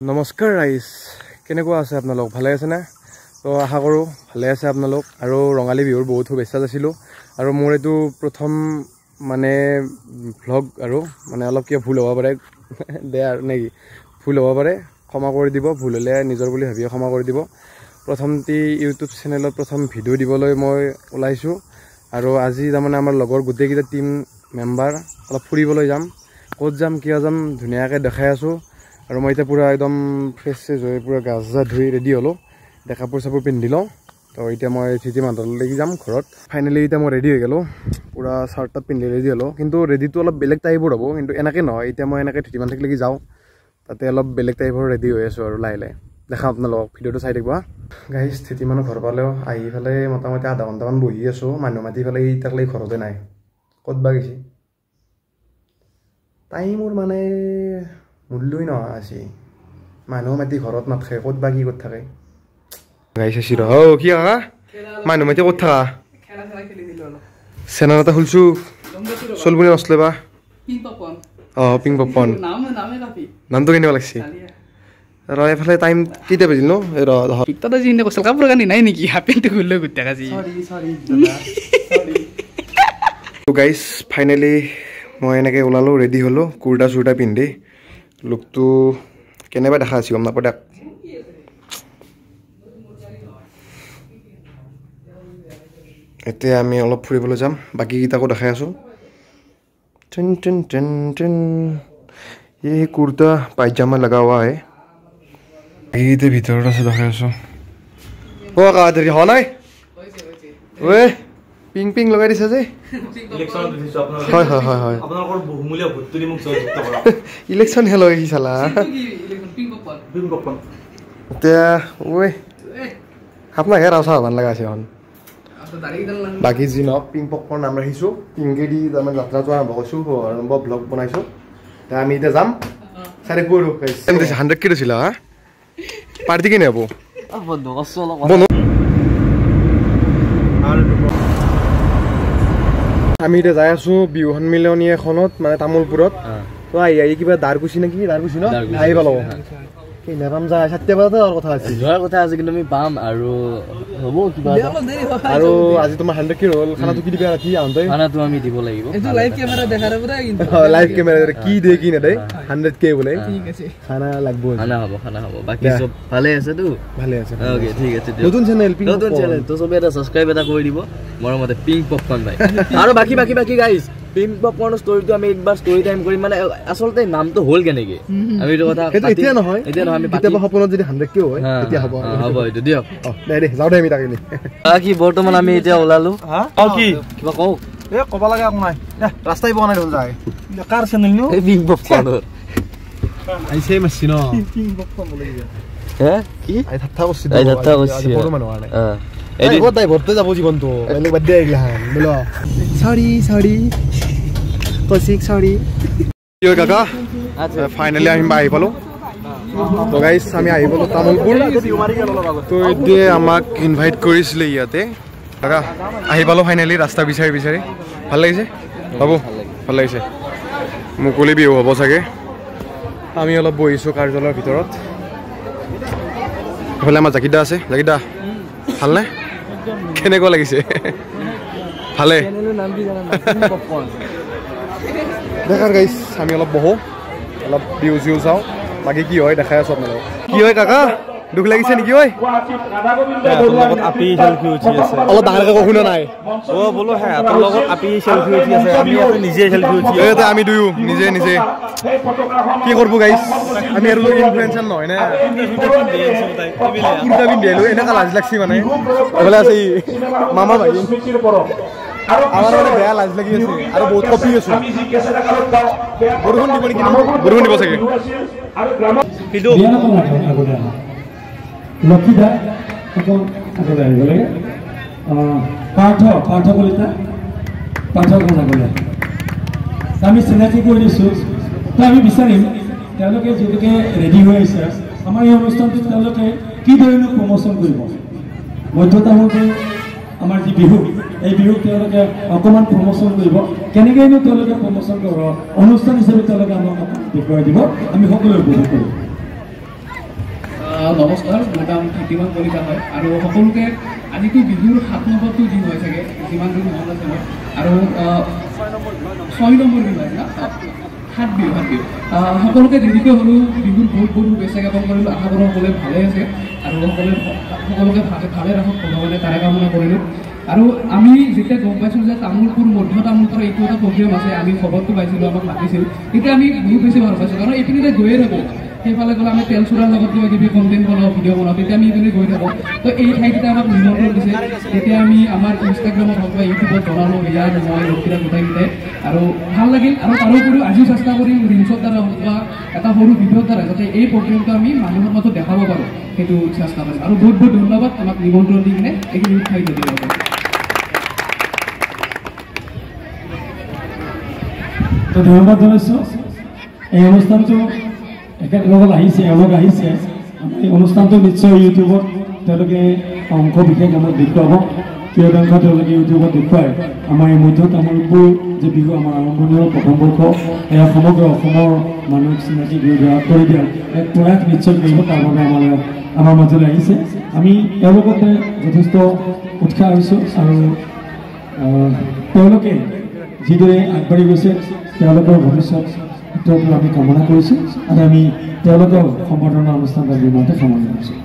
নমস্কাৰ ৰাইজ, কেনেকুৱা আছে আপোনালোক? ভালে আছে না? তো আশা কৰোঁ ভালে আছে আপোনালোক। আৰু ৰঙালী বিহুৰ বহুত শুভেচ্ছা যাচিলোঁ। আৰু মোৰ এইটো প্ৰথম মানে ভ্লগ, আৰু মানে অলপ কিবা ভুল হ'ব পাৰে দে আৰু নেকি, ভুল হ'ব পাৰে, ক্ষমা কৰি দিব। ভুল হ'লে নিজৰ বুলি ভাবি ক্ষমা কৰি দিব। প্ৰথমটি ইউটিউব চেনেলত প্ৰথম ভিডিঅ' দিবলৈ মই ওলাইছোঁ। আৰু আজি তাৰমানে আমাৰ লগৰ গোটেইকেইটা টিম মেম্বাৰ অলপ ফুৰিবলৈ যাম। ক'ত যাম, কিয় যাম, ধুনীয়াকৈ দেখাই আছোঁ। আৰু মই এতিয়া পূৰা একদম ফ্ৰেছ হৈ পূৰা গা চা ধুই ৰেডি হ'লোঁ। এতিয়া কাপোৰ চাপোৰ পিন্ধি লওঁ। তো এতিয়া মই চিটি মাহঁতলৈকে যাম ঘৰত। ফাইনেলি এতিয়া মই ৰেডি হৈ গ'লোঁ, পূৰা চাৰ্ট টাৰ্ট পিন্ধি ৰেডি হ'লোঁ। কিন্তু ৰেডিটো অলপ বেলেগ টাইপৰ হ'ব, কিন্তু এনেকৈ নহয়। এতিয়া মই এনেকৈ চিটি মাহঁতলৈকে যাওঁ, তাতে অলপ বেলেগ টাইপৰ ৰেডি হৈ আছোঁ। আৰু লাহে লাহে দেখাম আপোনালোকক, ভিডিঅ'টো চাই থাকিব। গাইজ, চিটি মানুহ ঘৰ পালেও আহি পেলাই মোটামুটি আধা ঘণ্টামান বহি আছোঁ। মানুহ মাতি পেলাই তাকলৈ ঘৰতে নাই, ক'ত বা গৈছে। টাইমৰ মানে মূল্যই নহয় আছে। মানুহ মাতি ঘৰত নাথাকে, ক'ত বা কি ক'ত থাকে। গাইছে চিৰ কি কাকা, মানুহ মাতি ক'ত থাকা? চেনেল এটা খুলিছোঁ, চলবুনি নচলে বা। অঁ, পিং পপকৰ্ণ নামটো কেনেকুৱা লাগছে? আৰু এইফালে টাইম কেইটা বাজিল ন? কাপোৰ কানি নাই নেকি? হাফেনটো খুলিলে গোটেই কাজি। গাইজ, ফাইনেলি মই এনেকৈ ওলালোঁ, ৰেডি হ'লোঁ, কুৰ্তা চুৰ্তা পিন্ধি। লুকটো কেনেবা দেখা আছে গম নাপাওঁ দিয়ক। এতিয়া আমি অলপ ফুৰিবলৈ যাম, বাকীকেইটাকো দেখাই আছোঁ। টেন টেন টেন টেন, এই কুৰ্তা পাইজামা লগা হোৱা হে। এইটো ভিতৰত আছে, দেখাই আছোঁ। অ' কা দেৰি হোৱা নাই ঐ, পিং পিং লগাই দিছে যে। হয় হয় হয় হয়, ইলেকশ্যন হেল হৈ চালা। এতিয়া ঐ আপোনাক হে ৰাওচা ভাল লগা আছে এখন। বাকী যি নহওক, পিং পপকৰ্ণ নাম ৰাখিছোঁ। পিংকেদি তাৰমানে যাত্ৰাটো আৰম্ভ কৰিছোঁ, আৰম্ভ ব্লগ বনাইছোঁ। এতিয়া আমি এতিয়া যাম চাই থাকিব। 100 কি দিছিলা হা? পাৰ্টি কেনে হ'ব? আমি এতিয়া যাই আছোঁ বিহু সন্মিলনী এখনত, মানে তামোলপুৰত। তো আহি কিবা দাৰকুচি নেকি, দাৰকুচি ন আহি পালো। নাপাম যায় 7টা বজাতে যোৱাৰ কথা আছিল। যোৱাৰ কথা আছে, কিন্তু আমি পাম আৰু হ'ব কিবা। আৰু আজি তোমাৰ 100 কি হ'ল? খানাটো কি দিবা ৰাতি আহোঁতে? খানাটো আমি দিব লাগিব। এইটো লাইভ কেমেৰা দেখাৰ পৰা কিন্তু লাইভ কেমেৰা কি দিয়ে কি নেদে। 100K বোলে ঠিক আছে, খানা লাগবো। খানা হ'ব। বাকী সব ভালে আছে তো? ভালে আছে। ওকে, ঠিক আছে। নতুন চেনেল, নতুন চেনেল তো সবে এটা সাবস্ক্রাইব এটা কৰি দিব মৰমতে, পিং পপকৰ্ণ ভাই। আৰু বাকী গাইজ, পিং পপকৰ্ণৰ ষ্টৰিটো আমি একবাৰ ষ্টৰি টাইম কৰিম। মানে আচলতে নামটো হ'ল কেনেকৈ, আমি এইটো কথা এতিয়া নহয়, আমি কেতিয়াবা সপোনত যদি 100K হয় তেতিয়া হ'ব। এইটো দিয়ক। দে যাওঁ দে আমি তাকে। কি বৰ্তমান আমি এতিয়া ওলালো। কি কিবা কওঁ? এই ক'ব লাগে একো নাই, ৰাস্তাই পোৱা নাই হ'ল যায়। কাৰ চেনেল নো? পিং পপকৰ্ণৰ আহিছে মাছি ন, পিং পপকৰ্ণ বোলে। হে কি আই ঠাট্টা কৰিছে, সৰু মানুহ কাৰণে ড্ৰাইভৰতে যাব জীৱনটো, বেলেগ বাদ দিয়া এইগিলাখান বোলো। চৰি কৌশিক চৰি। কি হয় কাকা, ফাইনেলি আমি আহি পালোঁ। তো গাইজ, আমি আহি পালোঁ তামোলপুৰ। তো এতিয়া আমাক ইনভাইট কৰিছিলে ইয়াতে। কাকা আহি পালোঁ ফাইনেলি, ৰাস্তা বিচাৰি। ভাল লাগিছে বাবু? ভাল লাগিছে। মুকলি বিহু হ'ব চাগে। আমি অলপ বহিছোঁ কাৰ্যালয়ৰ ভিতৰত। এইফালে আমাৰ জাকিদা আছে। জাকিদা ভালনে? কেনেকুৱা লাগিছে? ভালে দেখাৰ গাইজ, আমি অলপ বহোঁ, অলপ বিহু চিহু চাওঁ। বাকী কি হয় দেখাই আছোঁ আপোনালোকক। কি হয় কাকা, দুখ লাগিছে নেকি? ঐ আপি সেলফি উঠি আছে, অলপ ডাঙৰকৈ কওঁ, শুনা নাই। বোলো সিহঁতৰ লগত আপি সেলফি উঠি আছে, আমি নিজে সেলফি উঠি আছে। আমি দুয়ো নিজে কি কৰিব গাইজ, আমি আৰু ইনফ্লুৱেঞ্চাৰ নহয় নে? কুৰ্তা পিন্ধি আহিলোঁ, এনেকুৱা লাজ লাগছি মানে। এইফালে আছে মামা ভাই, আমাৰ মানে বেয়া লাজ লাগি আছে আৰু বহুত কপি আছো। বৰষুণ দিব নেকি? বৰষুণ দিব চাগে। লক্ষীদা আগলৈ আহিব লাগে। পাৰ্থ কলিতা, আমি চিনাকি কৰি দিছোঁ। তো আমি বিচাৰিম তেওঁলোকে যিহেতুকে ৰেডি হৈ আহিছে, আমাৰ এই অনুষ্ঠানটোত তেওঁলোকে কি ধৰণৰ প্ৰমোশ্যন কৰিব। মধ্যতামূলকৈ আমাৰ যি বিহু, এই বিহুক তেওঁলোকে অকণমান প্ৰমোশ্যন কৰিব। কেনেকৈনো তেওঁলোকে প্ৰমোশ্যন কৰিব, অনুষ্ঠান হিচাপে তেওঁলোকে আমাক দেখুৱাই দিব, আমি সকলোৱে উপভোগ কৰিম। নমস্কাৰ মোৰ নাম কীৰ্তিমান কলিতা হয় আৰু সকলোকে আজিতো বিহুৰ 7 নম্বৰটো দিন হৈ থাকে যিমান দূৰ মনত আছে মই আৰু 6 নম্বৰ দিন হয় না 7 বিহু সকলোকে দেৰিকৈ হ'লেও বিহুৰ বহুত বহুত শুভেচ্ছা জ্ঞাপন কৰিলোঁ আশা কৰোঁ সকলোৱে ভালে আছে আৰু সকলোকে ভালে ৰাখক ভগৱানে তাৰে কামনা কৰিলোঁ আৰু আমি যেতিয়া গম পাইছোঁ যে তামোলপুৰ মধ্য তামোলপুৰৰ এইটো এটা প্ৰগ্ৰেম আছে আমি খবৰটো পাইছিলোঁ আমাক মাতিছিল তেতিয়া আমি বহুত বেছি ভাল পাইছোঁ কাৰণ এইপিনিতে গৈয়ে থাকোঁ সেইফালে গ'লে আমি তেল চোৰাৰ লগত কিবা কিবি কণ্টেণ্ট বনাওঁ ভিডিঅ' বনাওঁ তেতিয়া আমি এইপিনে গৈ থাকোঁ তো এই ঠাইটোতে আমাক নিমন্ত্ৰণ দিছে তেতিয়া আমি আমাৰ ইনষ্টাগ্ৰামত হওক বা ইউটিউবত বনালোঁ ইয়াৰ মই ৰক্ষিতা গোটাইকেইটাই আৰু ভাল লাগিল আৰু তাৰোপৰিও আজিও চেষ্টা কৰিম ৰিলছৰ দ্বাৰা হওক বা এটা সৰু ভিডিঅ'ৰ দ্বাৰা যাতে এই প্ৰগ্ৰেমটো আমি মানুহৰ মাজত দেখাব পাৰোঁ সেইটো চেষ্টা কৰিম আৰু বহুত বহুত ধন্যবাদ আমাক নিমন্ত্ৰণ দি কিনে এইখিনি উৎসাহিত দিবৰ বাবে তো ধন্যবাদ জনাইছোঁ এই অনুষ্ঠানটো একেলগত আহিছে এওঁলোক আহিছে এই অনুষ্ঠানটো নিশ্চয় ইউটিউবত তেওঁলোকে অংশ বিশেষ আমাক দেখুৱাব প্ৰিয়ংশ তেওঁলোকে ইউটিউবত দেখুৱায় আমাৰ এই মধ্য তামোলপুৰ যে বিহু আমাৰ আৰম্ভণিৰ প্ৰথম বৰ্ষ এয়া সমগ্ৰ অসমৰ মানুহক চিনাকি কৰি দিয়া এক প্ৰয়াস নিশ্চয় কৰিব তাৰ বাবে আমাৰ মাজলৈ আহিছে আমি তেওঁলোকতে যথেষ্ট উৎসাহ হৈছোঁ আৰু তেওঁলোকে যিদৰে আগবাঢ়ি গৈছে তেওঁলোকৰ ভৱিষ্যতটো আমি কামনা কৰিছোঁ আৰু আমি তেওঁলোকৰ সম্বৰ্ধনা অনুষ্ঠান নিমন্ত্ৰণতে সামৰণি কৰিছোঁ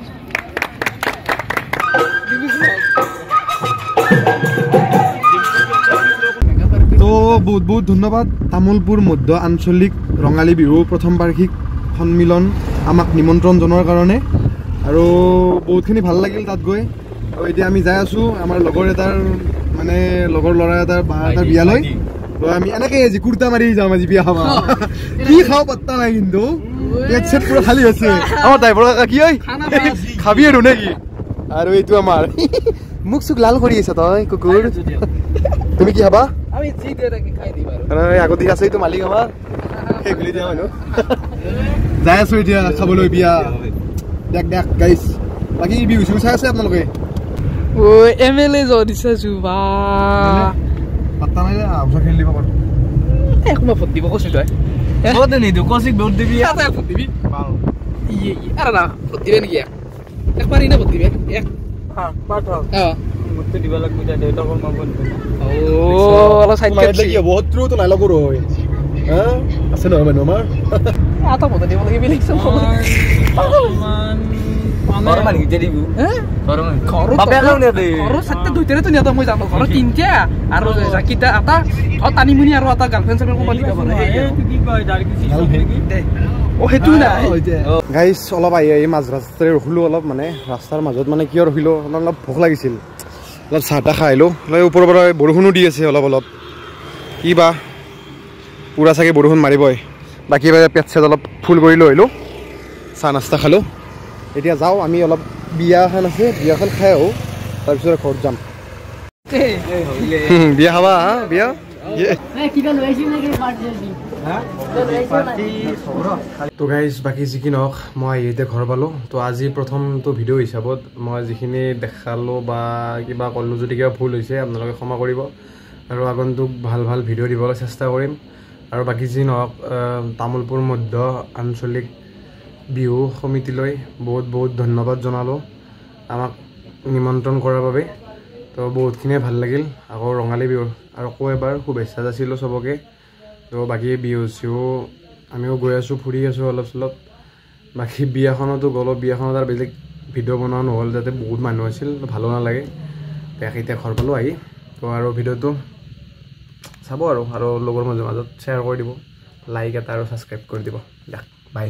তো বহুত বহুত ধন্যবাদ তামোলপুৰ মধ্য আঞ্চলিক ৰঙালী বিহু প্ৰথম বাৰ্ষিক সন্মিলন আমাক নিমন্ত্ৰণ জনোৱাৰ কাৰণে আৰু বহুতখিনি ভাল লাগিল তাত গৈ আৰু এতিয়া আমি যাই আছোঁ আমাৰ লগৰ এটাৰ মানে লগৰ ল'ৰা এটাৰ বা এটাৰ বিয়ালৈ তো আমি এনেকৈ আজি কুৰ্তা মাৰি যাম আজি বিয়া খাব কি খাওঁ পাত্তা নাই কিন্তু পেট চেট পুৰা খালী আছে আমাৰ ড্ৰাইভাৰ কাকা কি হয় খাবি আৰু নেকি আৰু এইটো আমাৰ মুখ চুখ লাল কৰি আছে তই কুকুৰ তুমি কি খাবা আমি যি দিয়ে তাকে খাই দিম আৰু আগত দি আছে এইটো মালিক আমাৰ সেই খুলি দিয়া মানুহ যাই আছোঁ এতিয়া খাবলৈ বিয়া দেখ দেখ গাইছ বাকী বিহু চিহু চাই আছে আপোনালোকে MLA জড়িছে জুবা পাত্তা নাই আউচা খেলি দিব পাৰোঁ একমাহ ভোট দিব কৈছোঁ তই ভোট নিদিওঁ কৌশিক ভোট দিবি তই ভোট দিবি আরে না ভোট দিবে নাকি একবার ইনে ভোট দিবে দিব লাগিব দেউতাকৰ মাক অলপ চাইড বহুতো নাই লগৰ হয় আছে নহয় মানুহ আমাৰ এটা ভোট দিব লাগিব লিখছো মই জানো ঘৰত তিনটা আৰু জাকিটা এটা টানিমুনি আৰু এটা গাৰ্লফ্ৰেণ্ড চাৰ্ফ্ৰেণ্ড কোম্পানী সেইটো নাই গাইছ অলপ আহি মাজ ৰাস্তাৰে ৰখিলোঁ অলপ মানে ৰাস্তাৰ মাজত মানে কিয় ৰখিলোঁ অলপ ভোক লাগিছিল অলপ চাহ তাহ খাই আহিলোঁ ওপৰৰ পৰা বৰষুণো দি আছে অলপ অলপ কি বা পূৰা চাগে বৰষুণ মাৰিবই বাকী পেট চেট অলপ ফুল কৰি লৈ আহিলোঁ চাহ নাস্তা খালোঁ এতিয়া যাওঁ আমি অলপ বিয়া এখন আছে বিয়াখন খাই আহোঁ তাৰপিছত ঘৰত যাম বিয়া খাবা হা বিয়া তো গাইজ বাকী যি কি নহওক মই এতিয়া ঘৰ পালোঁ তো আজি প্ৰথমটো ভিডিঅ' হিচাপত মই যিখিনি দেখালোঁ বা কিবা ক'লোঁ যদি কিবা ভুল হৈছে আপোনালোকে ক্ষমা কৰিব আৰু আগন্তুক ভাল ভাল ভিডিঅ' দিবলৈ চেষ্টা কৰিম আৰু বাকী যি নহওক তামোলপুৰ মধ্য আঞ্চলিক বিহু সমিতিলৈ বহুত বহুত ধন্যবাদ জনালোঁ আমাক নিমন্ত্ৰণ কৰাৰ বাবে তো বহুতখিনিয়ে ভাল লাগিল আকৌ ৰঙালী বিহুৰ আৰু আকৌ এবাৰ শুভেচ্ছা যাচিলোঁ চবকে তো বাকী বিহু চিহু আমিও গৈ আছোঁ ফুৰি আছোঁ অলপ চলপ বাকী বিয়াখনতো গ'লোঁ বিয়াখনত আৰু বেলেগ ভিডিঅ' বনোৱা নহ'ল যাতে বহুত মানুহ আছিল ভালো নালাগে বেয়াকৈ এতিয়া ঘৰ পালোঁ আহি তো আৰু ভিডিঅ'টো চাব আৰু লগৰ মাজত শ্বেয়াৰ কৰি দিব লাইক এটা আৰু ছাবস্ক্ৰাইব কৰি দিব দিয়া বাই